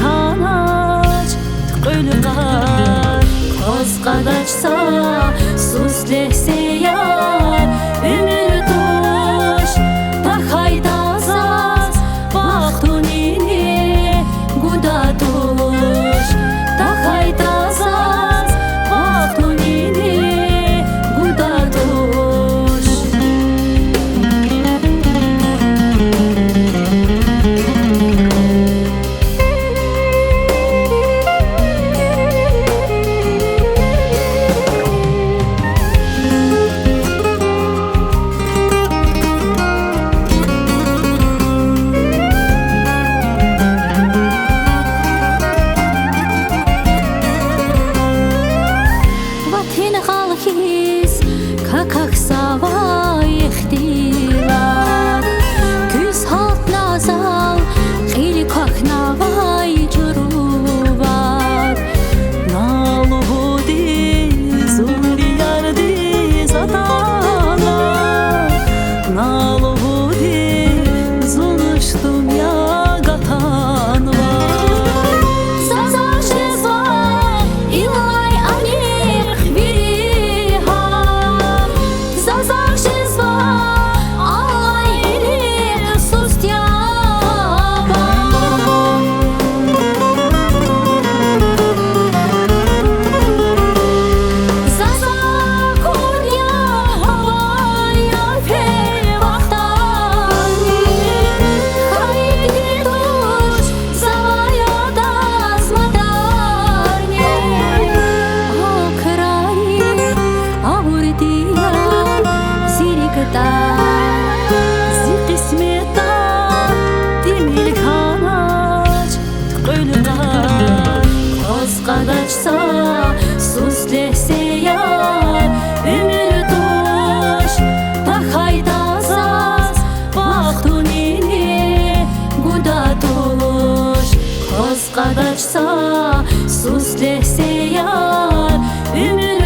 kanaç tıkölüğar koz kadaçsa suslese yar ömür tuş takayda zaz vaktunini guda tuş takayda zaz vaktunini guda tuş. Kakak sava ihtilar Küz halt nazal Khili kak navai juruvar Nalu hudi zuri yardi zatana Nalu hudi zuluştum ya gatan var Zazar şezva ilay anik viriha Zazar şezva alay ilir sustyaba Zazar kurya havaya fe vaktani Haydi duş zavaya daz madarni Akrani avurdiya zirikta zikismeta dimil kanaç tıkölüğar koz kadaçsa suslese yar ömür tuş takayda zaz vaktunini guda tuş koz kadaçsa suslese yar ömür